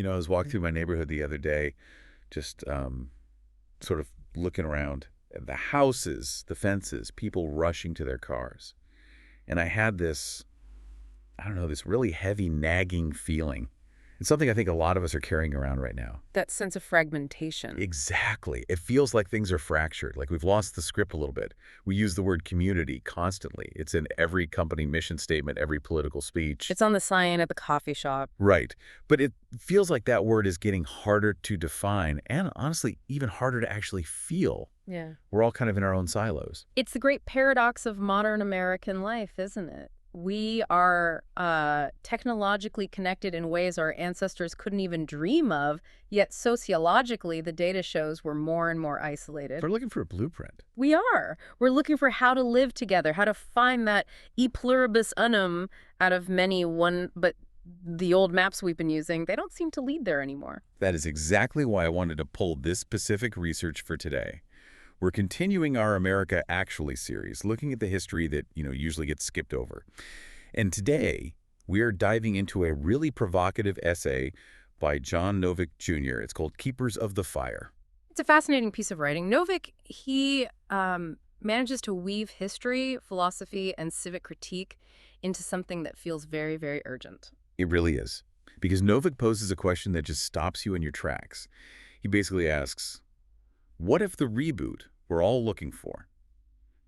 I was walking through my neighborhood the other day, just sort of looking around at the houses, the fences, people rushing to their cars. And I had this, I don't know, this really heavy, nagging feeling. It's something I think a lot of us are carrying around right now. That sense of fragmentation. Exactly. It feels like things are fractured, like we've lost the script a little bit. We use the word community constantly. It's in every company mission statement, every political speech. It's on the sign at the coffee shop. Right. But it feels like that word is getting harder to define and honestly, even harder to actually feel. Yeah. We're all kind of in our own silos. It's the great paradox of modern American life, isn't it? We are technologically connected in ways our ancestors couldn't even dream of, yet sociologically, the data shows we're more and more isolated. We're looking for a blueprint. We are. We're looking for how to live together, how to find that e pluribus unum out of many one, but the old maps we've been using, they don't seem to lead there anymore. That is exactly why I wanted to pull this specific research for today. We're continuing our America Actually series, looking at the history that, usually gets skipped over. And today, we're diving into a really provocative essay by John Novick Jr. It's called Keepers of the Fire. It's a fascinating piece of writing. Novick, he manages to weave history, philosophy, and civic critique into something that feels very, very urgent. It really is. Because Novick poses a question that just stops you in your tracks. He basically asks, what if the reboot we're all looking for?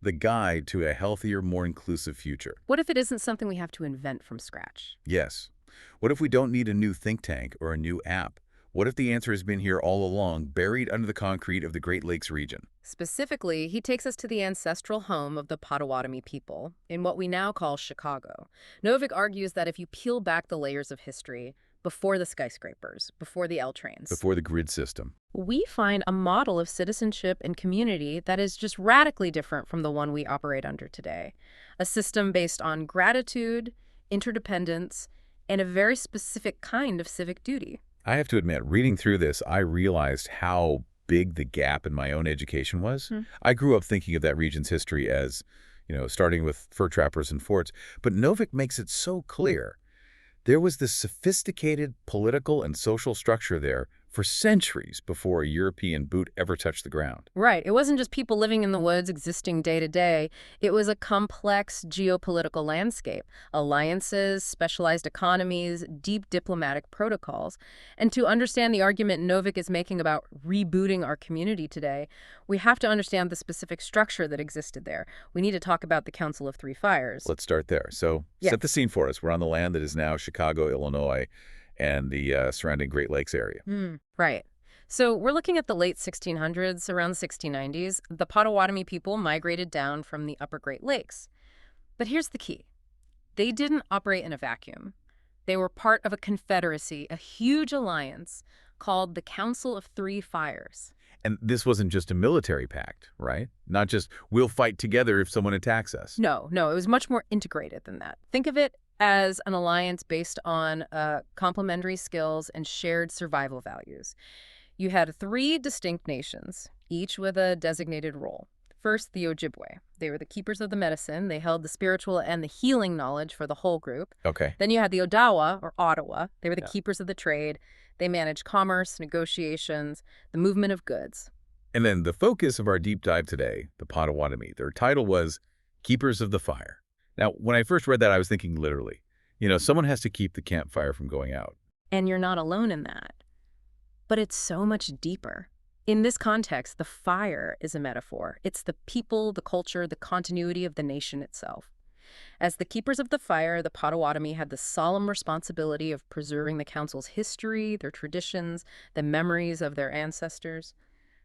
The guide to a healthier, more inclusive future. What if it isn't something we have to invent from scratch? Yes. What if we don't need a new think tank or a new app? What if the answer has been here all along, buried under the concrete of the Great Lakes region? Specifically, he takes us to the ancestral home of the Potawatomi people, in what we now call Chicago. Novick argues that if you peel back the layers of history, before the skyscrapers, before the L trains, Before the grid system. we find a model of citizenship and community that is just radically different from the one we operate under today. A system based on gratitude, interdependence, and a very specific kind of civic duty. I have to admit, reading through this, I realized how big the gap in my own education was. I grew up thinking of that region's history as, starting with fur trappers and forts, but Novick makes it so clear. There was this sophisticated political and social structure there for centuries before a European boot ever touched the ground. Right. It wasn't just people living in the woods existing day to day. It was a complex geopolitical landscape, alliances, specialized economies, deep diplomatic protocols. And to understand the argument Novick is making about rebooting our community today, we have to understand the specific structure that existed there. We need to talk about the Council of Three Fires. Let's start there. So set the scene for us. We're on the land that is now Chicago, Illinois, and the surrounding Great Lakes area. Right. So we're looking at the late 1600s, around the 1690s. The Potawatomi people migrated down from the upper Great Lakes. But here's the key. They didn't operate in a vacuum. They were part of a confederacy, a huge alliance called the Council of Three Fires. And this wasn't just a military pact, right? Not just, we'll fight together if someone attacks us. No, it was much more integrated than that. Think of it as an alliance based on complementary skills and shared survival values. You had three distinct nations, each with a designated role. First, the Ojibwe. They were the keepers of the medicine. They held the spiritual and the healing knowledge for the whole group. Okay. Then you had the Odawa, or Ottawa. They were the keepers of the trade. They managed commerce, negotiations, the movement of goods. And then the focus of our deep dive today, the Potawatomi, their title was Keepers of the Fire. Now, when I first read that, I was thinking literally, someone has to keep the campfire from going out. And you're not alone in that. But it's so much deeper. In this context, the fire is a metaphor. It's the people, the culture, the continuity of the nation itself. As the keepers of the fire, the Potawatomi had the solemn responsibility of preserving the council's history, their traditions, the memories of their ancestors.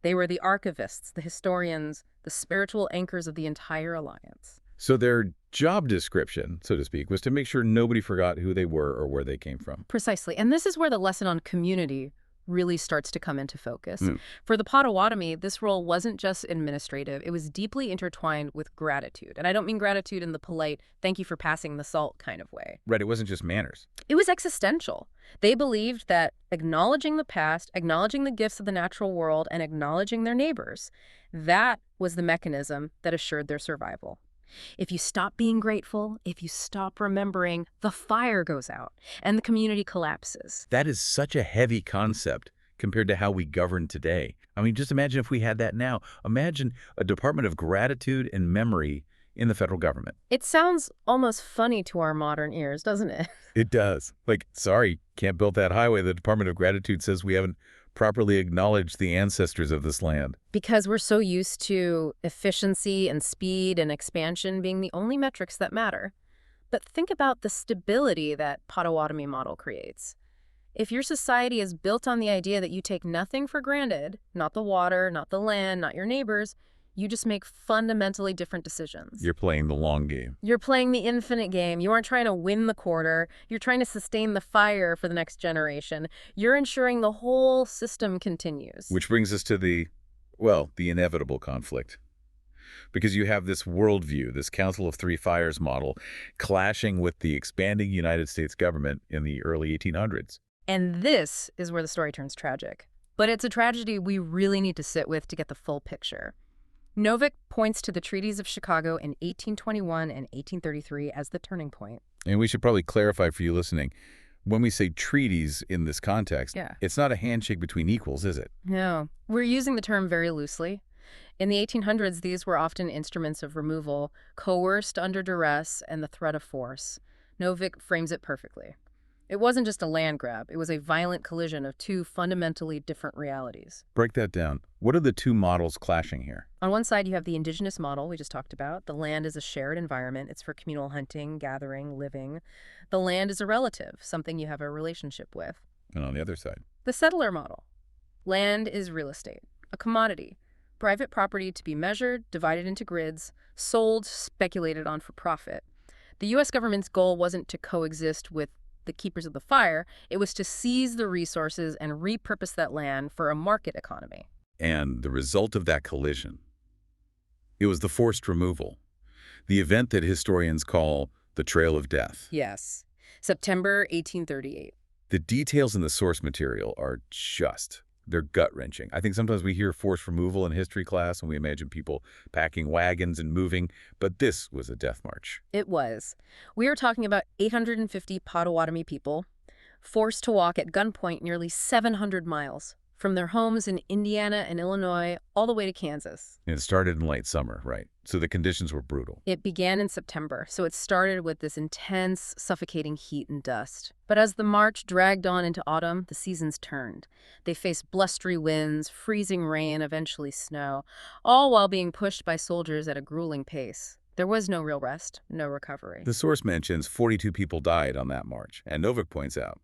They were the archivists, the historians, the spiritual anchors of the entire alliance. So their job description, so to speak, was to make sure nobody forgot who they were or where they came from. Precisely. And this is where the lesson on community really starts to come into focus. For the Potawatomi, this role wasn't just administrative. It was deeply intertwined with gratitude. And I don't mean gratitude in the polite, thank you for passing the salt kind of way. Right, it wasn't just manners. It was existential. They believed that acknowledging the past, acknowledging the gifts of the natural world, and acknowledging their neighbors, that was the mechanism that assured their survival. If you stop being grateful, if you stop remembering, the fire goes out and the community collapses. That is such a heavy concept compared to how we govern today. I mean, just imagine if we had that now. Imagine a Department of Gratitude and Memory in the federal government. It sounds almost funny to our modern ears, doesn't it? It does. Like, sorry, can't build that highway. The Department of Gratitude says we haven't properly acknowledged the ancestors of this land. Because we're so used to efficiency and speed and expansion being the only metrics that matter. But think about the stability that Potawatomi model creates. If your society is built on the idea that you take nothing for granted, not the water, not the land, not your neighbors, you just make fundamentally different decisions. You're playing the long game. You're playing the infinite game. You aren't trying to win the quarter. You're trying to sustain the fire for the next generation. You're ensuring the whole system continues. Which brings us to the inevitable conflict. Because you have this worldview, this Council of Three Fires model, clashing with the expanding United States government in the early 1800s. And this is where the story turns tragic. But it's a tragedy we really need to sit with to get the full picture. Novick points to the treaties of Chicago in 1821 and 1833 as the turning point. And we should probably clarify for you listening, when we say treaties in this context, It's not a handshake between equals, is it? No, we're using the term very loosely. In the 1800s, these were often instruments of removal, coerced under duress and the threat of force. Novick frames it perfectly. It wasn't just a land grab. It was a violent collision of two fundamentally different realities. Break that down. What are the two models clashing here? On one side, you have the Indigenous model we just talked about. The land is a shared environment. It's for communal hunting, gathering, living. The land is a relative, something you have a relationship with. And on the other side? The settler model. Land is real estate, a commodity, private property to be measured, divided into grids, sold, speculated on for profit. The U.S. government's goal wasn't to coexist with the keepers of the fire. It was to seize the resources and repurpose that land for a market economy. And the result of that collision, it was the forced removal, the event that historians call the Trail of Death. Yes. September 1838. The details in the source material are they're gut-wrenching. I think sometimes we hear forced removal in history class and we imagine people packing wagons and moving, but this was a death march. It was. We are talking about 850 Potawatomi people forced to walk at gunpoint nearly 700 miles from their homes in Indiana and Illinois all the way to Kansas. And it started in late summer, right? So the conditions were brutal. It began in September, so it started with this intense, suffocating heat and dust. But as the march dragged on into autumn, the seasons turned. They faced blustery winds, freezing rain, eventually snow, all while being pushed by soldiers at a grueling pace. There was no real rest, no recovery. The source mentions 42 people died on that march, and Novick points out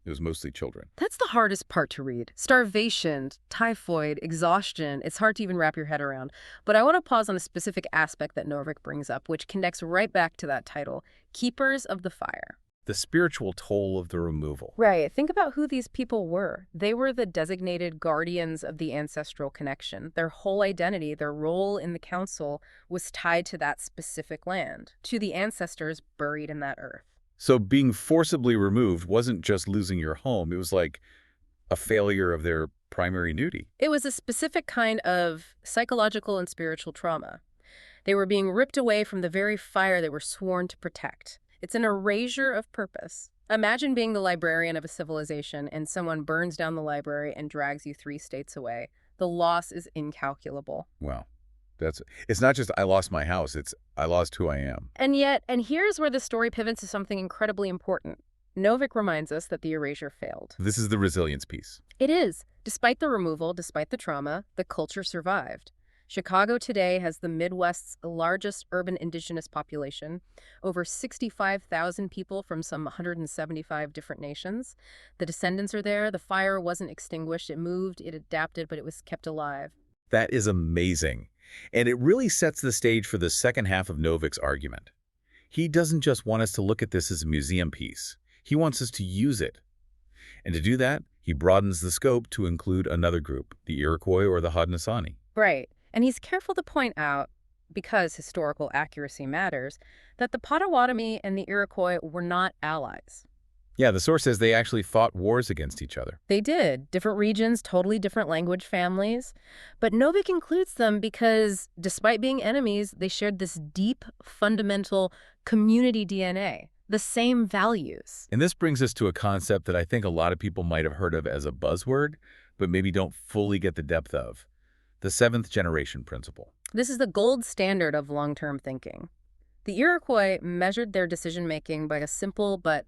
it was mostly children. That's the hardest part to read. Starvation, typhoid, exhaustion. It's hard to even wrap your head around. But I want to pause on a specific aspect that Novick brings up, which connects right back to that title, Keepers of the Fire. The spiritual toll of the removal. Right. Think about who these people were. They were the designated guardians of the ancestral connection. Their whole identity, their role in the council, was tied to that specific land, to the ancestors buried in that earth. So being forcibly removed wasn't just losing your home. It was like a failure of their primary duty. It was a specific kind of psychological and spiritual trauma. They were being ripped away from the very fire they were sworn to protect. It's an erasure of purpose. Imagine being the librarian of a civilization and someone burns down the library and drags you 3 states away. The loss is incalculable. Wow. It's not just I lost my house, it's I lost who I am. And here's where the story pivots to something incredibly important. Novick reminds us that the erasure failed. This is the resilience piece. It is. Despite the removal, despite the trauma, the culture survived. Chicago today has the Midwest's largest urban Indigenous population, over 65,000 people from some 175 different nations. The descendants are there. The fire wasn't extinguished. It moved, it adapted, but it was kept alive. That is amazing. And it really sets the stage for the second half of Novick's argument. He doesn't just want us to look at this as a museum piece. He wants us to use it. And to do that, he broadens the scope to include another group, the Iroquois or the Haudenosaunee. Right. And he's careful to point out, because historical accuracy matters, that the Potawatomi and the Iroquois were not allies. Yeah, the source says they actually fought wars against each other. They did. Different regions, totally different language families. But Novick includes them because, despite being enemies, they shared this deep, fundamental community DNA, the same values. And this brings us to a concept that I think a lot of people might have heard of as a buzzword, but maybe don't fully get the depth of: the seventh generation principle. This is the gold standard of long-term thinking. The Iroquois measured their decision-making by a simple but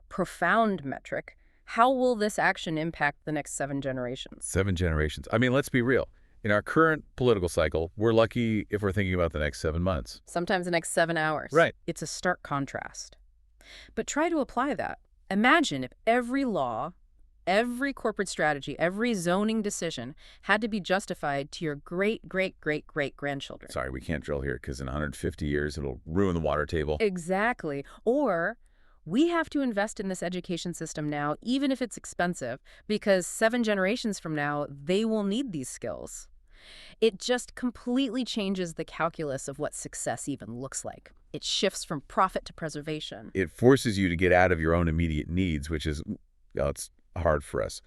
profound metric. How will this action impact the next 7 generations? 7 generations. I mean, let's be real. In our current political cycle, we're lucky if we're thinking about the next 7 months. Sometimes the next 7 hours. Right. It's a stark contrast. But try to apply that. Imagine if every law, every corporate strategy, every zoning decision had to be justified to your great-great-great-great-grandchildren. Sorry, we can't drill here because in 150 years, it'll ruin the water table. Exactly. Or we have to invest in this education system now, even if it's expensive, because 7 generations from now, they will need these skills. It just completely changes the calculus of what success even looks like. It shifts from profit to preservation. It forces you to get out of your own immediate needs, which is, well, it's hard for us.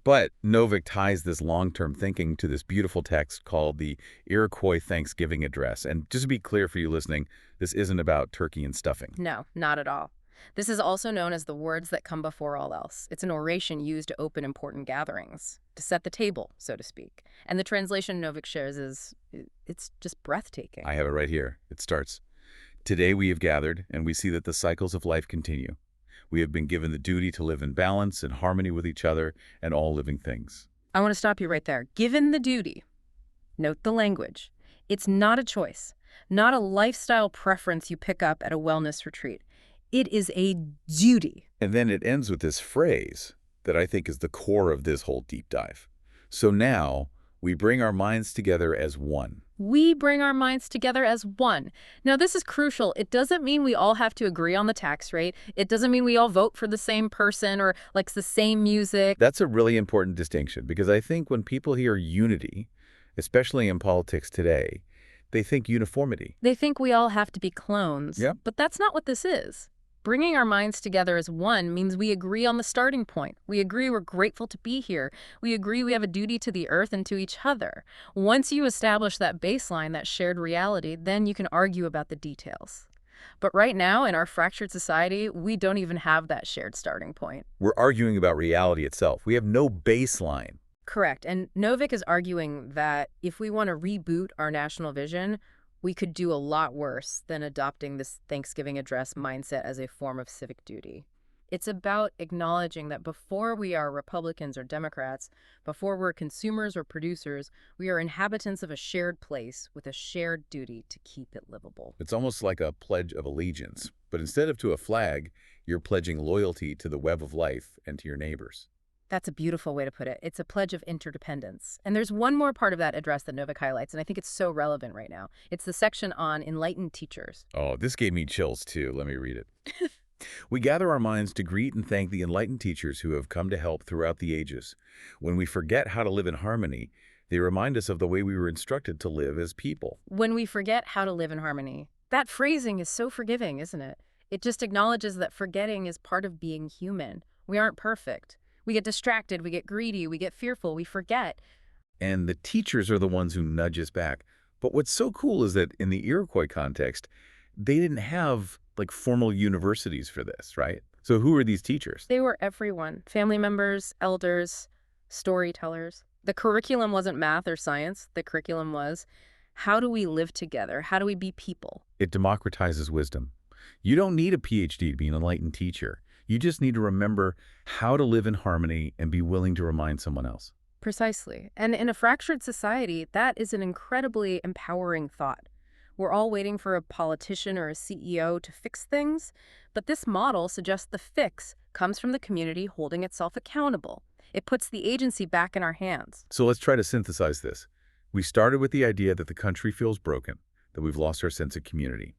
But Novick ties this long-term thinking to this beautiful text called the Iroquois Thanksgiving Address. And just to be clear for you listening, this isn't about turkey and stuffing. No, not at all. This is also known as the words that come before all else. It's an oration used to open important gatherings, to set the table, so to speak. And the translation Novick shares it's just breathtaking. I have it right here. It starts, "Today we have gathered, and we see that the cycles of life continue. We have been given the duty to live in balance and harmony with each other and all living things." I want to stop you right there. Given the duty. Note the language. It's not a choice, not a lifestyle preference you pick up at a wellness retreat. It is a duty. And then it ends with this phrase that I think is the core of this whole deep dive. "So now we bring our minds together as one." We bring our minds together as one. Now, this is crucial. It doesn't mean we all have to agree on the tax rate. It doesn't mean we all vote for the same person or likes the same music. That's a really important distinction because I think when people hear unity, especially in politics today, they think uniformity. They think we all have to be clones. Yep. But that's not what this is. Bringing our minds together as one means we agree on the starting point. We agree we're grateful to be here. We agree we have a duty to the earth and to each other. Once you establish that baseline, that shared reality, then you can argue about the details. But right now, in our fractured society, we don't even have that shared starting point. We're arguing about reality itself. We have no baseline. Correct. And Novick is arguing that if we want to reboot our national vision, we could do a lot worse than adopting this Thanksgiving address mindset as a form of civic duty. It's about acknowledging that before we are Republicans or Democrats, before we're consumers or producers, we are inhabitants of a shared place with a shared duty to keep it livable. It's almost like a pledge of allegiance. But instead of to a flag, you're pledging loyalty to the web of life and to your neighbors. That's a beautiful way to put it. It's a pledge of interdependence. And there's one more part of that address that Novick highlights, and I think it's so relevant right now. It's the section on enlightened teachers. Oh, this gave me chills too. Let me read it. "We gather our minds to greet and thank the enlightened teachers who have come to help throughout the ages. When we forget how to live in harmony, they remind us of the way we were instructed to live as people." When we forget how to live in harmony. That phrasing is so forgiving, isn't it? It just acknowledges that forgetting is part of being human. We aren't perfect. We get distracted, we get greedy, we get fearful, we forget. And the teachers are the ones who nudge us back. But what's so cool is that in the Iroquois context, they didn't have like formal universities for this, right? So who are these teachers? They were everyone. Family members, elders, storytellers. The curriculum wasn't math or science. The curriculum was, how do we live together? How do we be people? It democratizes wisdom. You don't need a PhD to be an enlightened teacher. You just need to remember how to live in harmony and be willing to remind someone else. Precisely. And in a fractured society, that is an incredibly empowering thought. We're all waiting for a politician or a CEO to fix things, but this model suggests the fix comes from the community holding itself accountable. It puts the agency back in our hands. So let's try to synthesize this. We started with the idea that the country feels broken, that we've lost our sense of community.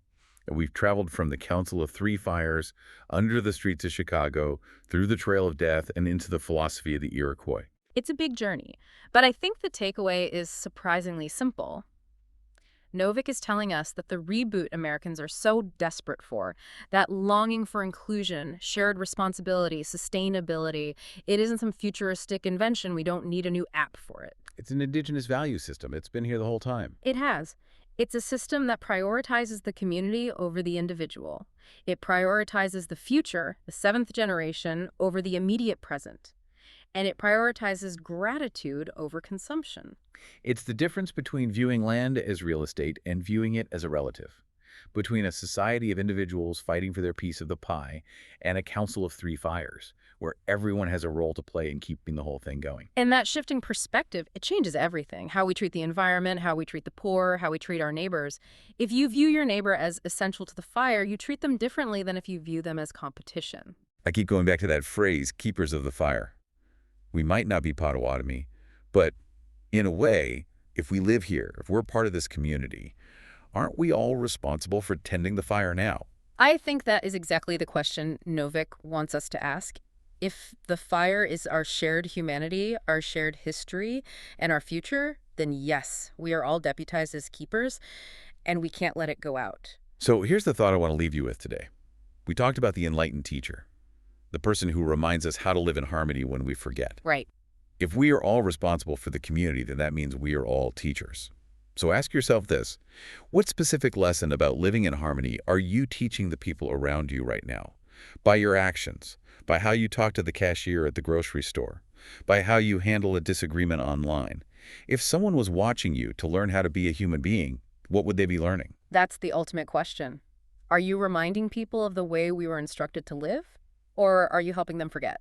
And we've traveled from the Council of Three Fires, under the streets of Chicago, through the Trail of Death, and into the philosophy of the Iroquois. It's a big journey, but I think the takeaway is surprisingly simple. Novick is telling us that the reboot Americans are so desperate for, that longing for inclusion, shared responsibility, sustainability, it isn't some futuristic invention. We don't need a new app for it. It's an indigenous value system. It's been here the whole time. It has. It's a system that prioritizes the community over the individual. It prioritizes the future, the seventh generation, over the immediate present. And it prioritizes gratitude over consumption. It's the difference between viewing land as real estate and viewing it as a relative, between a society of individuals fighting for their piece of the pie and a council of three fires, where everyone has a role to play in keeping the whole thing going. And that shifting perspective, it changes everything. How we treat the environment, how we treat the poor, how we treat our neighbors. If you view your neighbor as essential to the fire, you treat them differently than if you view them as competition. I keep going back to that phrase, keepers of the fire. We might not be Potawatomi, but in a way, if we live here, if we're part of this community, aren't we all responsible for tending the fire now? I think that is exactly the question Novick wants us to ask. If the fire is our shared humanity, our shared history, and our future, then yes, we are all deputized as keepers, and we can't let it go out. So here's the thought I want to leave you with today. We talked about the enlightened teacher, the person who reminds us how to live in harmony when we forget. Right. If we are all responsible for the community, then that means we are all teachers. So ask yourself this: what specific lesson about living in harmony are you teaching the people around you right now? By your actions, by how you talk to the cashier at the grocery store, by how you handle a disagreement online. If someone was watching you to learn how to be a human being, what would they be learning? That's the ultimate question. Are you reminding people of the way we were instructed to live? Or are you helping them forget?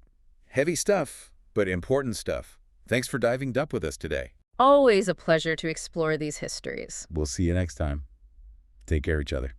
Heavy stuff, but important stuff. Thanks for diving deep with us today. Always a pleasure to explore these histories. We'll see you next time. Take care of each other.